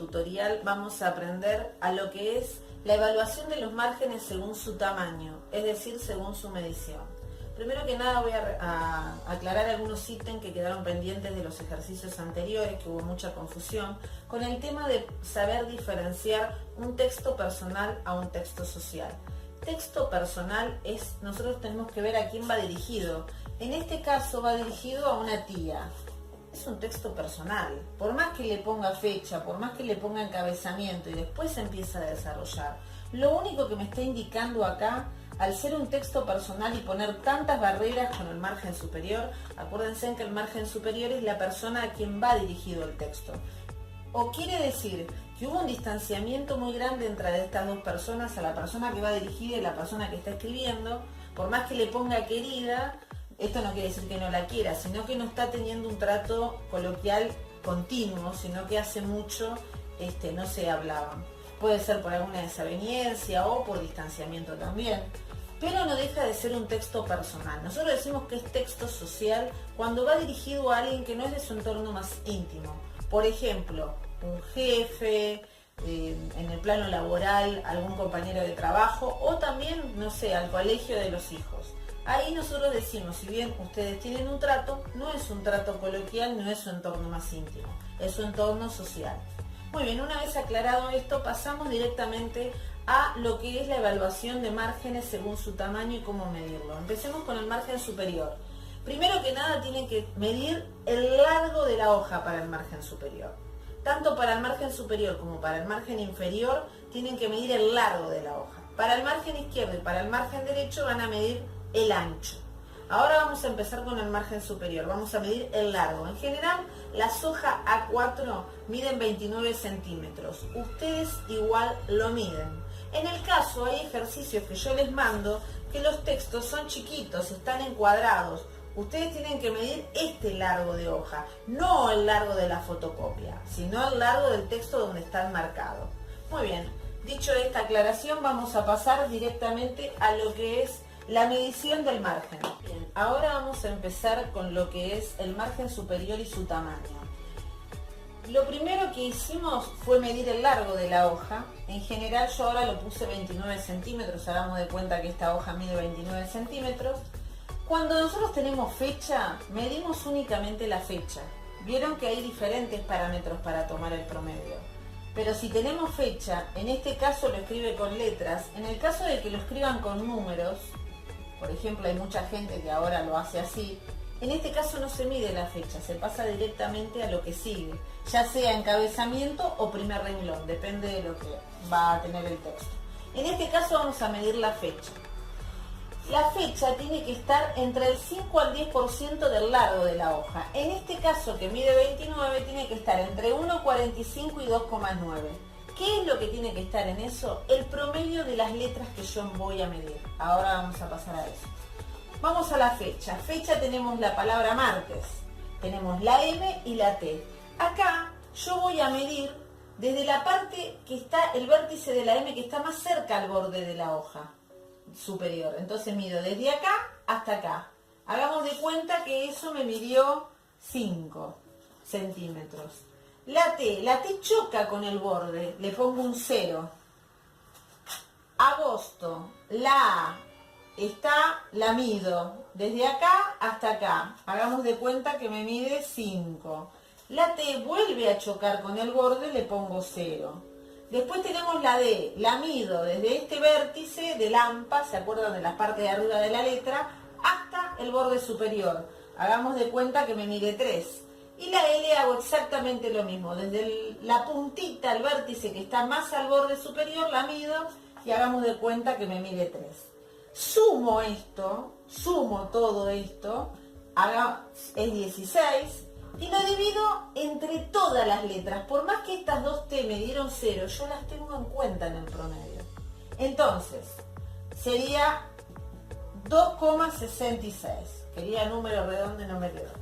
tutorial vamos a aprender a lo que es la evaluación de los márgenes según su tamaño, es decir, según su medición. Primero que nada voy a aclarar algunos ítems que quedaron pendientes de los ejercicios anteriores, que hubo mucha confusión, con el tema de saber diferenciar un texto personal a un texto social. Texto personal es, nosotros tenemos que ver a quién va dirigido. En este caso va dirigido a una tía. Es un texto personal. Por más que le ponga fecha, por más que le ponga encabezamiento y después se empieza a desarrollar, lo único que me está indicando acá, al ser un texto personal y poner tantas barreras con el margen superior, acuérdense que el margen superior es la persona a quien va dirigido el texto. O quiere decir que hubo un distanciamiento muy grande entre estas dos personas, a la persona que va dirigida y la persona que está escribiendo. Por más que le ponga querida, esto no quiere decir que no la quiera, sino que no está teniendo un trato coloquial continuo, sino que hace mucho no se hablaban. Puede ser por alguna desaveniencia o por distanciamiento también. Pero no deja de ser un texto personal. Nosotros decimos que es texto social cuando va dirigido a alguien que no es de su entorno más íntimo. Por ejemplo, un jefe, en el plano laboral, algún compañero de trabajo o también, no sé, al colegio de los hijos. Ahí nosotros decimos, si bien ustedes tienen un trato, no es un trato coloquial, no es su entorno más íntimo, es su entorno social. Muy bien, una vez aclarado esto, pasamos directamente a lo que es la evaluación de márgenes según su tamaño y cómo medirlo. Empecemos con el margen superior. Primero que nada tienen que medir el largo de la hoja para el margen superior. Tanto para el margen superior como para el margen inferior tienen que medir el largo de la hoja. Para el margen izquierdo y para el margen derecho van a medir el ancho. Ahora vamos a empezar con el margen superior, vamos a medir el largo. En general, las hojas A4 miden 29 centímetros. Ustedes igual lo miden. En el caso, hay ejercicios que yo les mando que los textos son chiquitos, están encuadrados. Ustedes tienen que medir este largo de hoja, no el largo de la fotocopia, sino el largo del texto donde está marcado. Muy bien, dicho esta aclaración, vamos a pasar directamente a lo que es la medición del margen. Bien, ahora vamos a empezar con lo que es el margen superior y su tamaño. Lo primero que hicimos fue medir el largo de la hoja. En general yo ahora lo puse 29 centímetros, hagamos de cuenta que esta hoja mide 29 centímetros. Cuando nosotros tenemos fecha, medimos únicamente la fecha. Vieron que hay diferentes parámetros para tomar el promedio. Pero si tenemos fecha, en este caso lo escribe con letras. En el caso de que lo escriban con números, por ejemplo, hay mucha gente que ahora lo hace así, en este caso no se mide la fecha, se pasa directamente a lo que sigue, ya sea encabezamiento o primer renglón, depende de lo que va a tener el texto. En este caso vamos a medir la fecha. La fecha tiene que estar entre el 5 al 10% del largo de la hoja. En este caso, que mide 29, tiene que estar entre 1,45 y 2,9. ¿Qué es lo que tiene que estar en eso? El promedio de las letras que yo voy a medir. Ahora vamos a pasar a eso. Vamos a la fecha. Fecha tenemos la palabra martes. Tenemos la M y la T. Acá yo voy a medir desde la parte que está, el vértice de la M que está más cerca al borde de la hoja superior. Entonces mido desde acá hasta acá. Hagamos de cuenta que eso me midió 5 centímetros. La T choca con el borde, le pongo un 0. Agosto, la A la mido desde acá hasta acá. Hagamos de cuenta que me mide 5. La T vuelve a chocar con el borde, le pongo 0. Después tenemos la D, la mido desde este vértice del AMPA, ¿se acuerdan de la parte de arriba de la letra? Hasta el borde superior. Hagamos de cuenta que me mide 3. Y la L hago exactamente lo mismo, desde la puntita, el vértice que está más al borde superior, la mido y hagamos de cuenta que me mide 3. Sumo todo esto, es 16 y lo divido entre todas las letras. Por más que estas dos T me dieron 0, yo las tengo en cuenta en el promedio. Entonces, sería 2,66. Quería número redondo y no me quedó.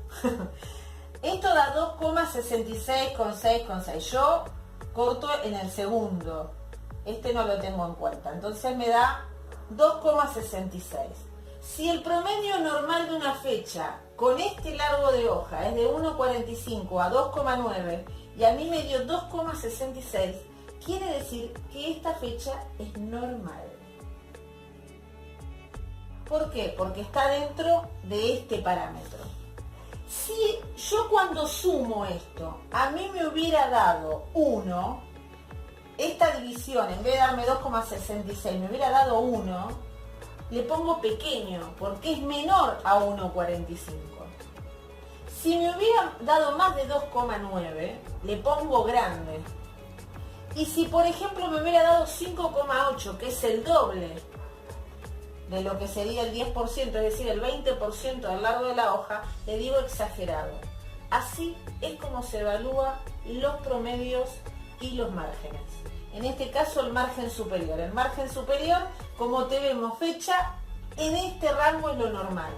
Esto da 2,66 con 6 con 6. Yo corto en el segundo. Este no lo tengo en cuenta. Entonces me da 2,66. Si el promedio normal de una fecha con este largo de hoja es de 1,45 a 2,9 y a mí me dio 2,66, quiere decir que esta fecha es normal. ¿Por qué? Porque está dentro de este parámetro. Si yo cuando sumo esto, a mí me hubiera dado 1, esta división, en vez de darme 2,66, me hubiera dado 1, le pongo pequeño, porque es menor a 1,45. Si me hubiera dado más de 2,9, le pongo grande. Y si, por ejemplo, me hubiera dado 5,8, que es el doble de lo que sería el 10%, es decir, el 20% al largo de la hoja, le digo exagerado. Así es como se evalúa los promedios y los márgenes. En este caso el margen superior. El margen superior, como tenemos fecha, en este rango es lo normal.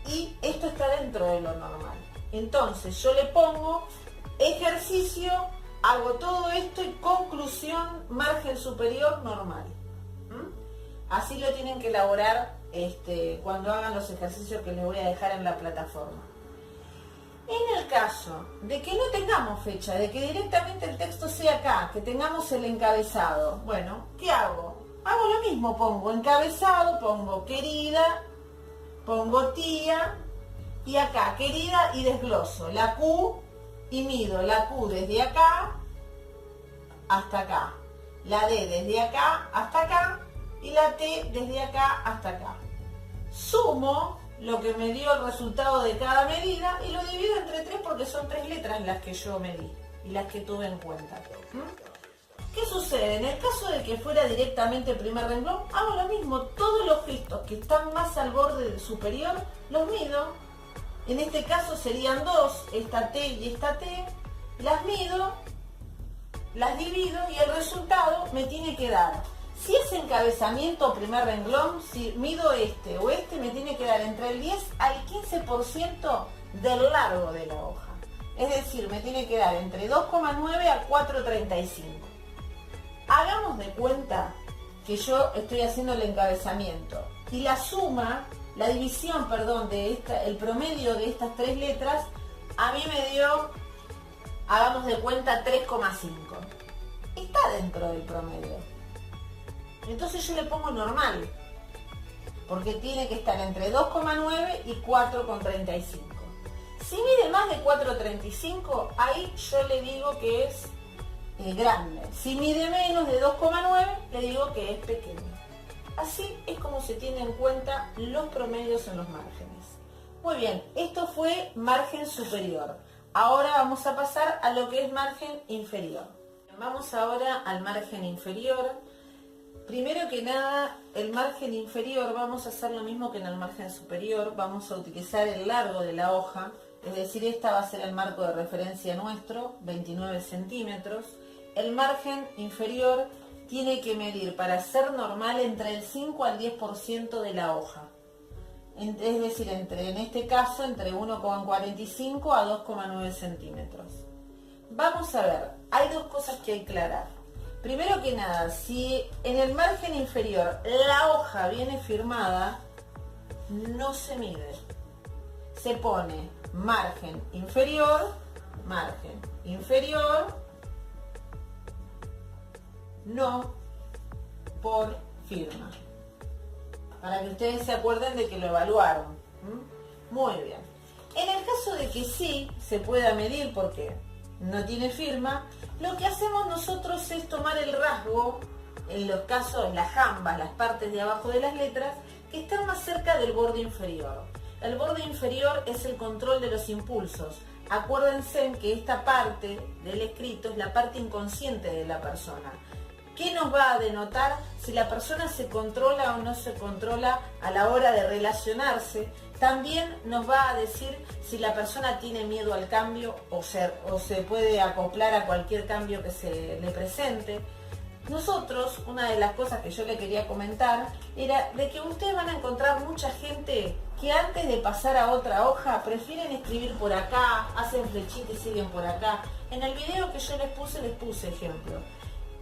Y esto está dentro de lo normal. Entonces yo le pongo ejercicio, hago todo esto y conclusión, margen superior normal. Así lo tienen que elaborar cuando hagan los ejercicios que les voy a dejar en la plataforma. En el caso de que no tengamos fecha, de que directamente el texto sea acá, que tengamos el encabezado, bueno, ¿qué hago? Hago lo mismo, pongo encabezado, pongo querida, pongo tía, y acá querida y desgloso la Q y mido la Q desde acá hasta acá, la D desde acá hasta acá, y la T desde acá hasta acá. Sumo lo que me dio el resultado de cada medida y lo divido entre 3 porque son 3 letras las que yo medí y las que tuve en cuenta. ¿Qué sucede? En el caso de que fuera directamente el primer renglón, hago lo mismo. Todos los gestos que están más al borde superior los mido. En este caso serían 2, esta T y esta T. Las mido, las divido y el resultado me tiene que dar. Si es encabezamiento o primer renglón, si mido este o este, me tiene que dar entre el 10 al 15% del largo de la hoja. Es decir, me tiene que dar entre 2,9 a 4,35. Hagamos de cuenta que yo estoy haciendo el encabezamiento y la suma, la división, perdón, el promedio de estas 3 letras, a mí me dio, hagamos de cuenta, 3,5. Está dentro del promedio. Entonces yo le pongo normal, porque tiene que estar entre 2,9 y 4,35. Si mide más de 4,35, ahí yo le digo que es grande. Si mide menos de 2,9, le digo que es pequeño. Así es como se tienen en cuenta los promedios en los márgenes. Muy bien, esto fue margen superior. Ahora vamos a pasar a lo que es margen inferior. Vamos ahora al margen inferior. Primero que nada, el margen inferior vamos a hacer lo mismo que en el margen superior. Vamos a utilizar el largo de la hoja, es decir, esta va a ser el marco de referencia nuestro, 29 centímetros. El margen inferior tiene que medir, para ser normal, entre el 5 al 10% de la hoja. Es decir, en este caso, entre 1,45 a 2,9 centímetros. Vamos a ver, hay dos cosas que hay que aclarar. Primero que nada, si en el margen inferior la hoja viene firmada, no se mide. Se pone margen inferior, no por firma. Para que ustedes se acuerden de que lo evaluaron. Muy bien. En el caso de que sí se pueda medir porque no tiene firma, lo que hacemos nosotros es tomar el rasgo, en los casos, las jambas, las partes de abajo de las letras, que están más cerca del borde inferior. El borde inferior es el control de los impulsos. Acuérdense que esta parte del escrito es la parte inconsciente de la persona. ¿Qué nos va a denotar si la persona se controla o no se controla a la hora de relacionarse? También nos va a decir si la persona tiene miedo al cambio o se puede acoplar a cualquier cambio que se le presente. Nosotros, una de las cosas que yo le quería comentar era de que ustedes van a encontrar mucha gente que antes de pasar a otra hoja prefieren escribir por acá, hacen flechita y siguen por acá. En el video que yo les puse ejemplo.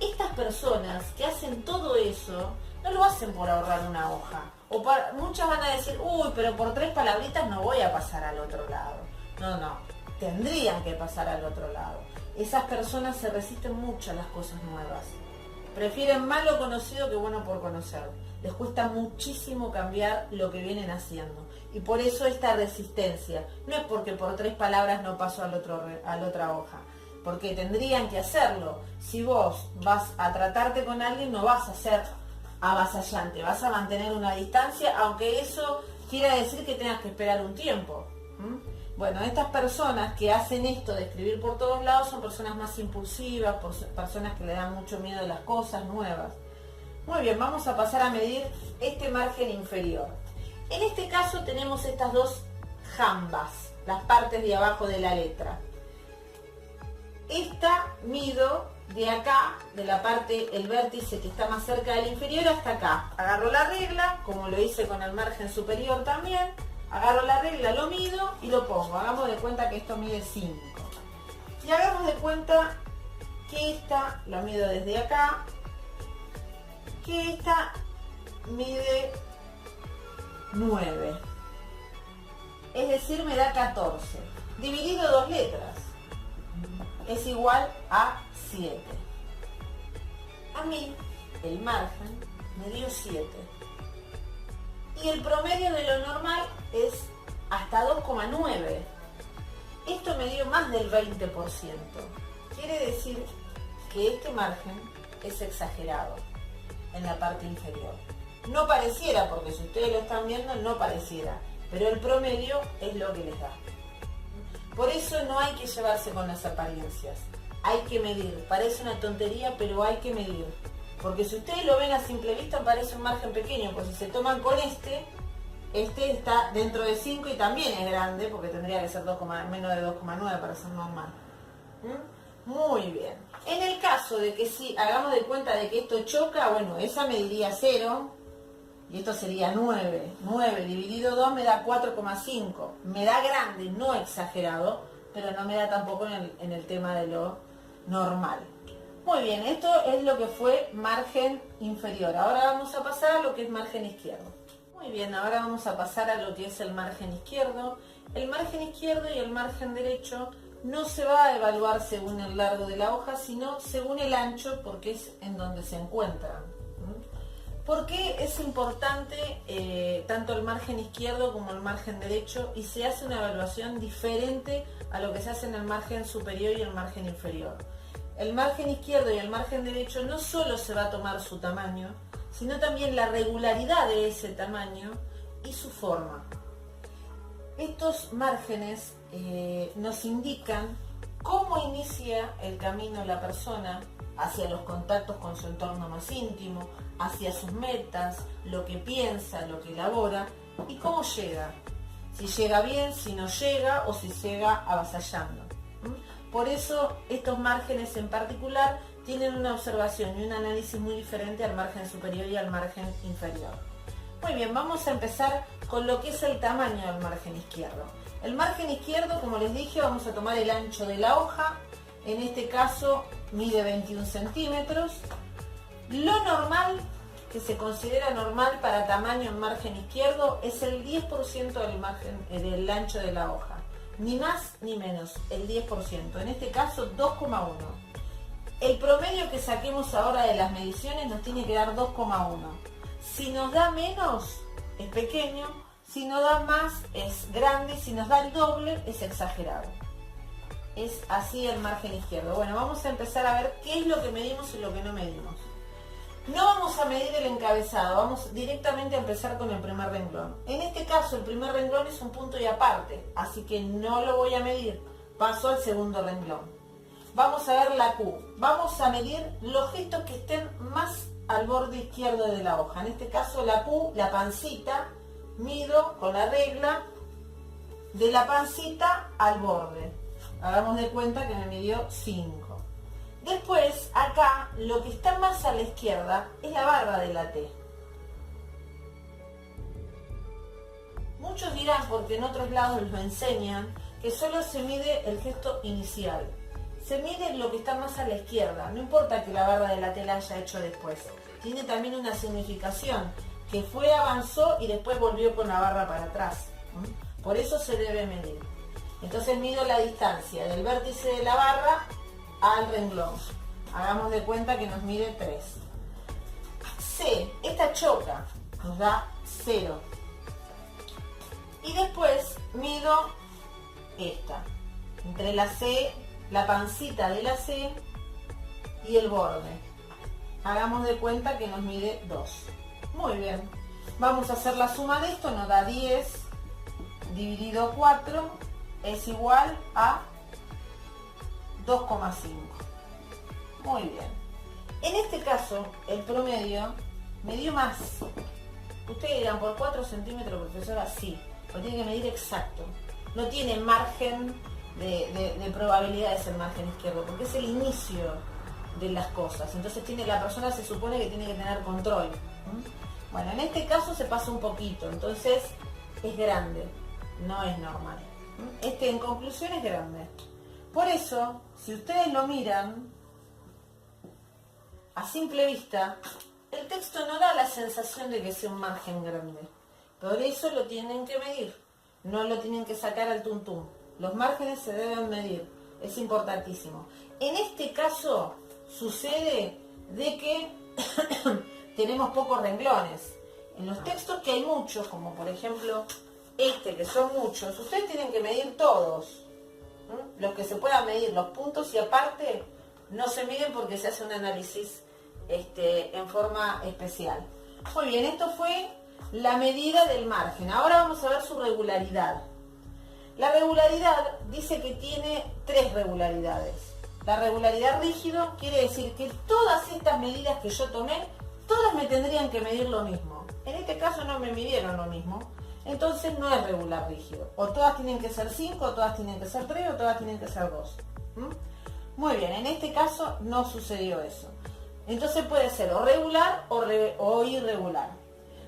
Estas personas que hacen todo eso no lo hacen por ahorrar una hoja. Muchas van a decir, uy, pero por 3 palabritas no voy a pasar al otro lado. No. tendrían que pasar al otro lado. Esas personas se resisten mucho a las cosas nuevas. Prefieren malo conocido que bueno por conocer. Les cuesta muchísimo cambiar lo que vienen haciendo. Y por eso esta resistencia. No es porque por 3 palabras no paso a la otra hoja. Porque tendrían que hacerlo. Si vos vas a tratarte con alguien, no vas a ser avasallante. Vas a mantener una distancia, aunque eso quiera decir que tengas que esperar un tiempo. Bueno, estas personas que hacen esto de escribir por todos lados son personas más impulsivas, personas que le dan mucho miedo a las cosas nuevas. Muy bien, vamos a pasar a medir este margen inferior. En este caso tenemos estas dos jambas, las partes de abajo de la letra. Esta mido de acá, de la parte, el vértice que está más cerca del inferior hasta acá. Agarro la regla, como lo hice con el margen superior también. Agarro la regla, lo mido y lo pongo. Hagamos de cuenta que esto mide 5. Y hagamos de cuenta que esta lo mido desde acá. Que esta mide 9. Es decir, me da 14. Dividido 2 letras. Es igual a 7. A mí, el margen me dio 7. Y el promedio de lo normal es hasta 2,9. Esto me dio más del 20%. Quiere decir que este margen es exagerado en la parte inferior. No pareciera, porque si ustedes lo están viendo, no pareciera. Pero el promedio es lo que les da. Por eso no hay que llevarse con las apariencias. Hay que medir. Parece una tontería, pero hay que medir. Porque si ustedes lo ven a simple vista parece un margen pequeño, pues si se toman con este está dentro de 5 y también es grande, porque tendría que ser menos de 2,9 para ser normal. Muy bien. En el caso de que si hagamos de cuenta de que esto choca, bueno, esa mediría 0 y esto sería 9. 9 dividido 2 me da 4,5. Me da grande, no exagerado, pero no me da tampoco en el tema de lo normal. Muy bien, esto es lo que fue margen inferior. Ahora vamos a pasar a lo que es margen izquierdo. Muy bien, ahora vamos a pasar a lo que es el margen izquierdo. El margen izquierdo y el margen derecho no se va a evaluar según el largo de la hoja, sino según el ancho, porque es en donde se encuentran. ¿Por qué es importante tanto el margen izquierdo como el margen derecho? Y se hace una evaluación diferente a lo que se hace en el margen superior y el margen inferior. El margen izquierdo y el margen derecho no solo se va a tomar su tamaño, sino también la regularidad de ese tamaño y su forma. Estos márgenes nos indican cómo inicia el camino la persona hacia los contactos con su entorno más íntimo, hacia sus metas, lo que piensa, lo que elabora y cómo llega. Si llega bien, si no llega o si llega avasallando. Por eso estos márgenes en particular tienen una observación y un análisis muy diferente al margen superior y al margen inferior. Muy bien, vamos a empezar con lo que es el tamaño del margen izquierdo. El margen izquierdo, como les dije, vamos a tomar el ancho de la hoja. En este caso mide 21 centímetros. Lo normal, que se considera normal para tamaño en margen izquierdo, es el 10% del ancho de la hoja. Ni más ni menos, el 10%. En este caso 2,1. El promedio que saquemos ahora de las mediciones nos tiene que dar 2,1. Si nos da menos, es pequeño. Si nos da más, es grande. Si nos da el doble, es exagerado. Es así el margen izquierdo. Bueno, vamos a empezar a ver qué es lo que medimos y lo que no medimos. No vamos a medir el encabezado, vamos directamente a empezar con el primer renglón. En este caso el primer renglón es un punto y aparte, así que no lo voy a medir. Paso al segundo renglón. Vamos a ver la Q. Vamos a medir los gestos que estén más al borde izquierdo de la hoja. En este caso la Q, la pancita, mido con la regla de la pancita al borde. Hagamos de cuenta que me midió 5. Después, acá, lo que está más a la izquierda es la barra de la T. Muchos dirán, porque en otros lados lo enseñan, que solo se mide el gesto inicial. Se mide lo que está más a la izquierda, no importa que la barra de la T la haya hecho después. Tiene también una significación, que avanzó y después volvió con la barra para atrás. Por eso se debe medir. Entonces mido la distancia del vértice de la barra al renglón. Hagamos de cuenta que nos mide 3. C, esta choca, nos da 0. Y después mido esta, entre la C, la pancita de la C y el borde. Hagamos de cuenta que nos mide 2. Muy bien. Vamos a hacer la suma de esto, nos da 10 dividido 4 es igual a 2,5. Muy bien. En este caso, el promedio me dio más. Ustedes dirán, ¿por 4 centímetros, profesora? Sí, lo tiene que medir exacto. No tiene margen de probabilidades el margen izquierdo, porque es el inicio de las cosas. Entonces la persona se supone que tiene que tener control. Bueno, en este caso se pasa un poquito, entonces es grande, no es normal. Este, en conclusión, es grande. Por eso, si ustedes lo miran a simple vista, el texto no da la sensación de que sea un margen grande. Por eso lo tienen que medir, no lo tienen que sacar al tuntún. Los márgenes se deben medir, es importantísimo. En este caso sucede de que tenemos pocos renglones. En los textos que hay muchos, como por ejemplo este, que son muchos, ustedes tienen que medir todos. Los que se puedan medir, los puntos y aparte no se miden porque se hace un análisis en forma especial. Muy bien, esto fue la medida del margen. Ahora vamos a ver su regularidad. La regularidad dice que tiene 3 regularidades. La regularidad rígido quiere decir que todas estas medidas que yo tomé, todas me tendrían que medir lo mismo. En este caso no me midieron lo mismo, entonces no es regular rígido. O todas tienen que ser 5, o todas tienen que ser 3, o todas tienen que ser 2. Muy bien, en este caso no sucedió eso. Entonces puede ser o regular o irregular.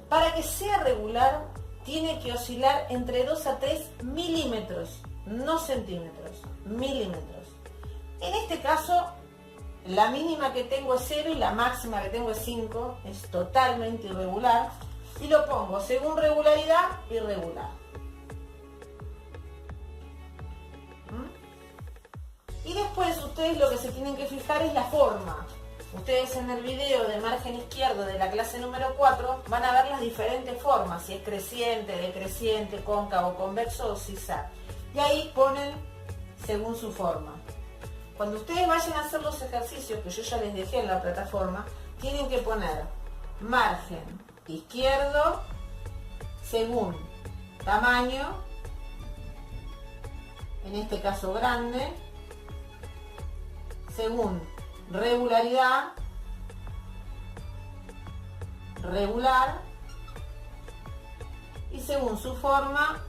Para que sea regular, tiene que oscilar entre 2 a 3 milímetros, no centímetros, milímetros. En este caso, la mínima que tengo es 0 y la máxima que tengo es 5, es totalmente irregular. Y lo pongo según regularidad, irregular. Y después ustedes lo que se tienen que fijar es la forma. Ustedes en el video de margen izquierdo de la clase número 4 van a ver las diferentes formas, si es creciente, decreciente, cóncavo, convexo o zigzag. Y ahí ponen según su forma. Cuando ustedes vayan a hacer los ejercicios que yo ya les dejé en la plataforma, tienen que poner margen izquierdo según tamaño, en este caso grande, según regularidad, regular, y según su forma,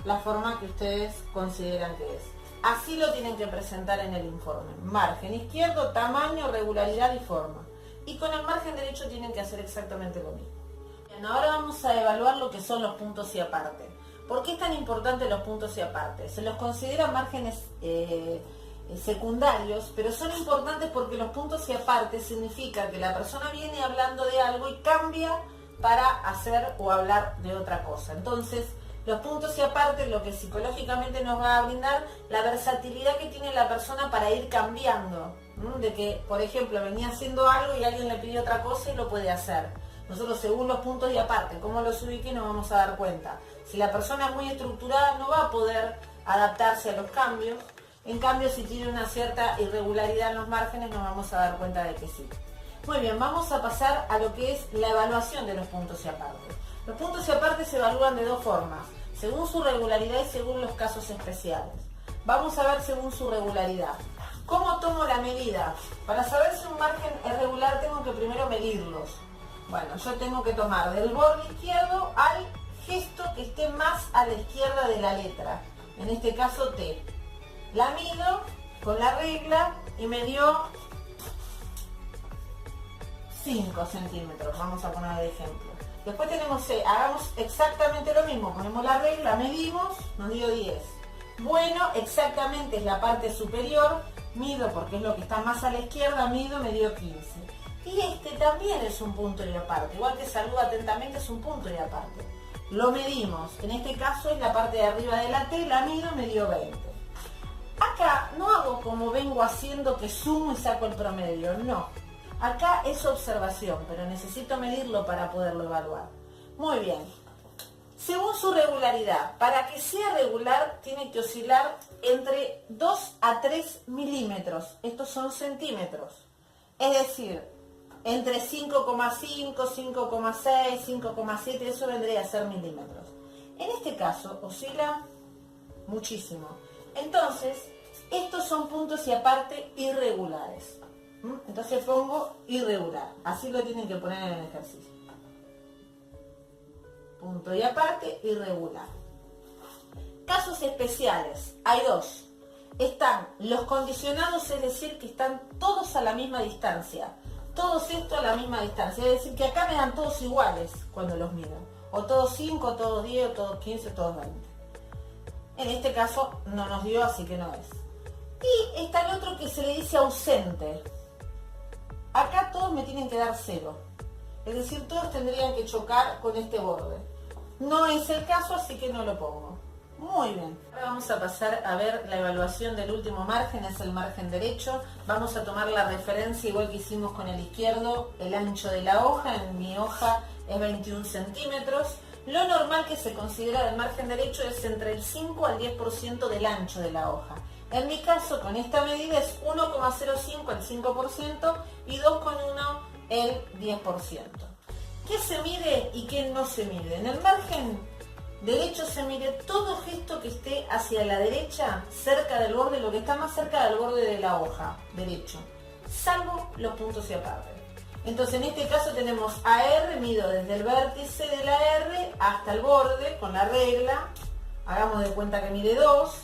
la forma que ustedes consideran que es. Así lo tienen que presentar en el informe. Margen izquierdo, tamaño, regularidad y forma. Y con el margen derecho tienen que hacer exactamente lo mismo. Bien, ahora vamos a evaluar lo que son los puntos y aparte. ¿Por qué es tan importante los puntos y aparte? Se los considera márgenes secundarios, pero son importantes porque los puntos y aparte significa que la persona viene hablando de algo y cambia para hacer o hablar de otra cosa. Entonces, los puntos y aparte lo que psicológicamente nos va a brindar la versatilidad que tiene la persona para ir cambiando. De que, por ejemplo, venía haciendo algo y alguien le pidió otra cosa y lo puede hacer. Nosotros, según los puntos y aparte, cómo los ubique, nos vamos a dar cuenta. Si la persona es muy estructurada, no va a poder adaptarse a los cambios. En cambio, si tiene una cierta irregularidad en los márgenes, nos vamos a dar cuenta de que sí. Muy bien, vamos a pasar a lo que es la evaluación de los puntos y aparte. Los puntos y aparte se evalúan de dos formas, según su regularidad y según los casos especiales. Vamos a ver según su regularidad. ¿Cómo tomo la medida? Para saber si un margen es regular tengo que primero medirlos. Bueno, yo tengo que tomar del borde izquierdo al gesto que esté más a la izquierda de la letra. En este caso T. La mido con la regla y me dio 5 centímetros. Vamos a poner de ejemplo. Después tenemos C. Hagamos exactamente lo mismo. Ponemos la regla, medimos, nos dio 10. Bueno, exactamente es la parte superior. Mido porque es lo que está más a la izquierda, mido, me dio 15. Y este también es un punto y aparte. Igual que saluda atentamente es un punto y aparte. lo medimos. En este caso es la parte de arriba de la T, la mido, me dio 20. Acá no hago como vengo haciendo que sumo y saco el promedio, no. Acá es observación, pero necesito medirlo para poderlo evaluar. Muy bien. Según su regularidad, para que sea regular tiene que oscilar entre 2 a 3 milímetros. Estos son centímetros. Es decir, entre 5,5, 5,6, 5,7, eso vendría a ser milímetros. En este caso oscila muchísimo. Entonces, estos son puntos y aparte irregulares. Entonces pongo irregular. Así lo tienen que poner en el ejercicio. Punto y aparte, irregular. Casos especiales. Hay dos. Están los condicionados, es decir, que están todos a la misma distancia. Todos estos a la misma distancia. Es decir, que acá me dan todos iguales cuando los mido. O todos 5, o todos 10, o todos 15, o todos 20. En este caso no nos dio, así que no es. Y está el otro que se le dice ausente. Acá todos me tienen que dar 0. Es decir, todos tendrían que chocar con este borde. No es el caso, así que no lo pongo. Muy bien. Ahora vamos a pasar a ver la evaluación del último margen, es el margen derecho. Vamos a tomar la referencia, igual que hicimos con el izquierdo, el ancho de la hoja. En mi hoja es 21 centímetros. Lo normal que se considera del margen derecho es entre el 5 al 10% del ancho de la hoja. En mi caso, con esta medida es 1,05 el 5% y 2,1 el 10%. ¿Qué se mide y qué no se mide? En el margen derecho se mide todo gesto que esté hacia la derecha, cerca del borde, lo que está más cerca del borde de la hoja, derecho, salvo los puntos y aparte. Entonces, en este caso tenemos AR, mido desde el vértice de la R hasta el borde, con la regla, hagamos de cuenta que mide 2.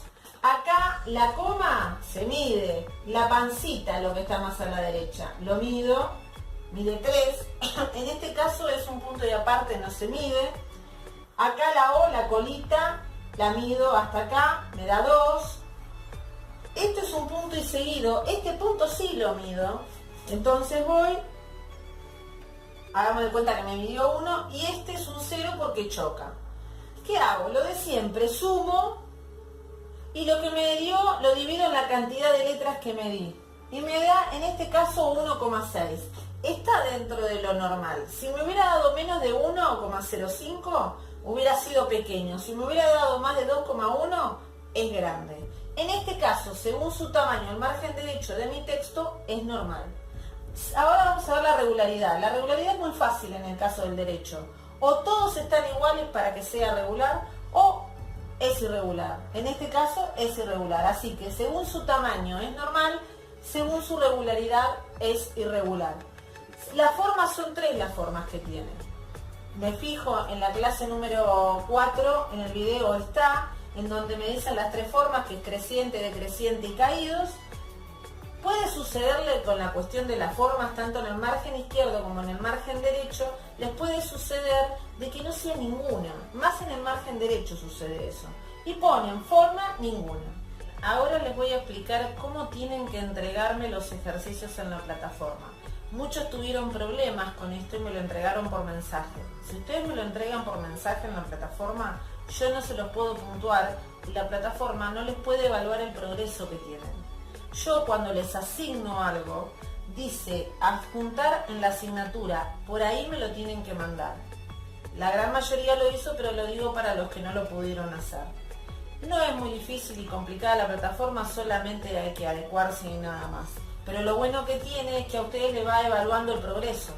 Acá la coma se mide, la pancita, lo que está más a la derecha, lo mido, mide 3. En este caso es un punto y aparte, no se mide. Acá la O, la colita, la mido hasta acá, me da 2. Esto es un punto y seguido, este punto sí lo mido. Entonces voy, hagamos de cuenta que me midió 1 y este es un 0 porque choca. ¿Qué hago? Lo de siempre, sumo y lo que me dio lo divido en la cantidad de letras que me di. Y me da, en este caso, 1,6. Está dentro de lo normal. Si me hubiera dado menos de 1,05, hubiera sido pequeño. Si me hubiera dado más de 2,1, es grande. En este caso, según su tamaño, el margen derecho de mi texto es normal. Ahora vamos a ver la regularidad. La regularidad es muy fácil en el caso del derecho. O todos están iguales para que sea regular, o es irregular. En este caso es irregular. Así que según su tamaño es normal, según su regularidad es irregular. Las formas son 3 las formas que tiene. Me fijo en la clase número 4, en el video está, en donde me dicen las 3 formas, que es creciente, decreciente y caídos. Puede sucederle con la cuestión de las formas, tanto en el margen izquierdo como en el margen derecho, les puede suceder de que no sea ninguna. Más en el margen derecho sucede eso. Y ponen forma ninguna. Ahora les voy a explicar cómo tienen que entregarme los ejercicios en la plataforma. Muchos tuvieron problemas con esto y me lo entregaron por mensaje. Si ustedes me lo entregan por mensaje en la plataforma, yo no se los puedo puntuar y la plataforma no les puede evaluar el progreso que tienen. Yo cuando les asigno algo, dice adjuntar en la asignatura, por ahí me lo tienen que mandar. La gran mayoría lo hizo, pero lo digo para los que no lo pudieron hacer. No es muy difícil y complicada la plataforma, solamente hay que adecuarse y nada más. Pero lo bueno que tiene es que a ustedes les va evaluando el progreso.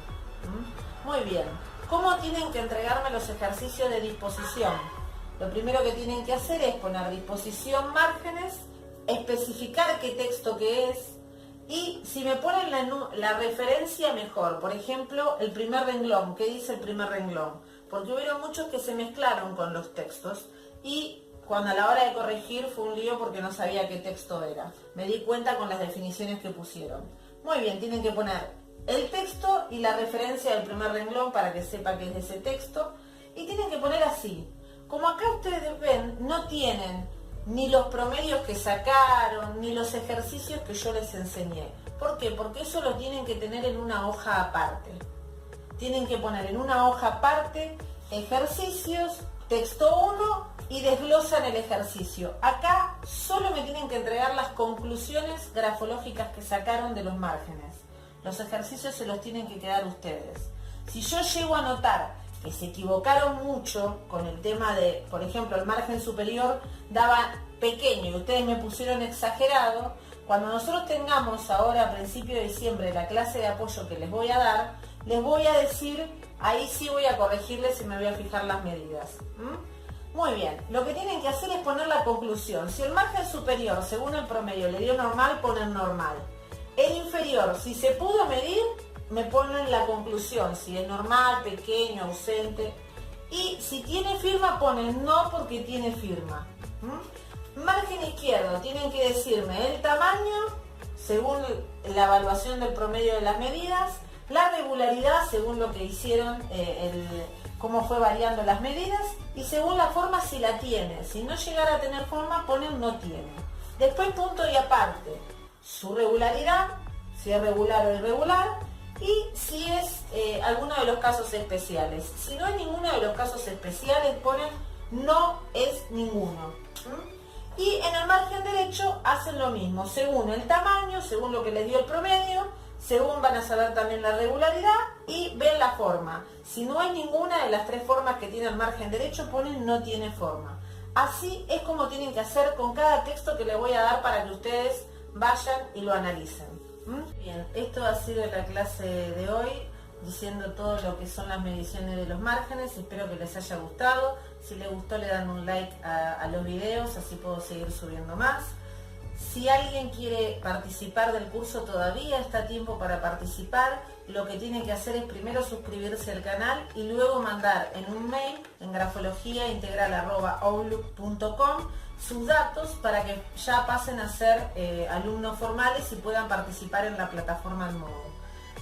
Muy bien. ¿Cómo tienen que entregarme los ejercicios de disposición? Lo primero que tienen que hacer es poner disposición márgenes, especificar qué texto que es y si me ponen la referencia mejor. Por ejemplo, el primer renglón. ¿Qué dice el primer renglón? Porque hubieron muchos que se mezclaron con los textos y cuando a la hora de corregir fue un lío porque no sabía qué texto era. Me di cuenta con las definiciones que pusieron. Muy bien, tienen que poner el texto y la referencia del primer renglón para que sepa que es de ese texto. Y tienen que poner así. Como acá ustedes ven, no tienen ni los promedios que sacaron, ni los ejercicios que yo les enseñé. ¿Por qué? Porque eso lo tienen que tener en una hoja aparte. Tienen que poner en una hoja aparte ejercicios texto 1 y desglosan el ejercicio. Acá solo me tienen que entregar las conclusiones grafológicas que sacaron de los márgenes. Los ejercicios se los tienen que quedar ustedes. Si yo llego a notar que se equivocaron mucho con el tema de, por ejemplo, el margen superior daba pequeño y ustedes me pusieron exagerado, cuando nosotros tengamos ahora a principio de diciembre la clase de apoyo que les voy a dar, les voy a decir, ahí sí voy a corregirles y me voy a fijar las medidas. Muy bien, lo que tienen que hacer es poner la conclusión. Si el margen superior, según el promedio, le dio normal, ponen normal. El inferior, si se pudo medir, me ponen la conclusión, si es normal, pequeño, ausente. Y si tiene firma, ponen no porque tiene firma. Margen izquierdo, tienen que decirme el tamaño, según la evaluación del promedio de las medidas, la regularidad, según lo que hicieron, cómo fue variando las medidas, y según la forma, si la tiene. Si no llegara a tener forma, ponen no tiene. Después punto y aparte, su regularidad, si es regular o irregular, y si es alguno de los casos especiales. Si no es ninguno de los casos especiales, ponen no es ninguno. Y en el margen derecho hacen lo mismo, según el tamaño, según lo que les dio el promedio, según van a saber también la regularidad y ven la forma. Si no hay ninguna de las tres formas que tiene el margen derecho, ponen no tiene forma. Así es como tienen que hacer con cada texto que les voy a dar para que ustedes vayan y lo analicen. Bien, esto ha sido la clase de hoy, diciendo todo lo que son las mediciones de los márgenes. Espero que les haya gustado. Si les gustó, le dan un like a los videos, así puedo seguir subiendo más. Si alguien quiere participar del curso, todavía está a tiempo para participar. Lo que tiene que hacer es primero suscribirse al canal y luego mandar en un mail en grafologiaintegral@outlook.com sus datos para que ya pasen a ser alumnos formales y puedan participar en la plataforma en modo.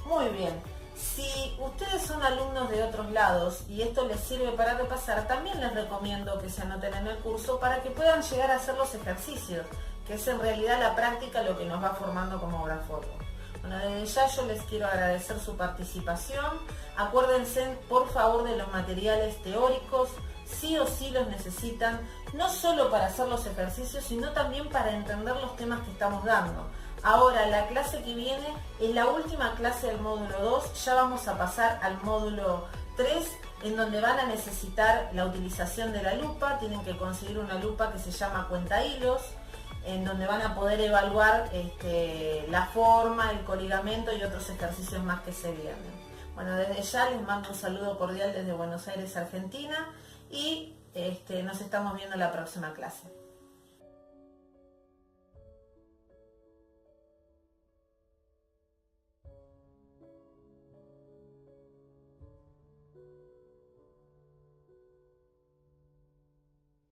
Muy bien. Si ustedes son alumnos de otros lados y esto les sirve para repasar, también les recomiendo que se anoten en el curso para que puedan llegar a hacer los ejercicios, que es en realidad la práctica lo que nos va formando como grafólogos. Bueno, desde ya yo les quiero agradecer su participación. Acuérdense, por favor, de los materiales teóricos. Sí o sí los necesitan, no solo para hacer los ejercicios, sino también para entender los temas que estamos dando. Ahora, la clase que viene es la última clase del módulo 2, ya vamos a pasar al módulo 3, en donde van a necesitar la utilización de la lupa. Tienen que conseguir una lupa que se llama cuentahilos, en donde van a poder evaluar la forma, el coligamento y otros ejercicios más que se vienen. Bueno, desde ya les mando un saludo cordial desde Buenos Aires, Argentina, y nos estamos viendo en la próxima clase.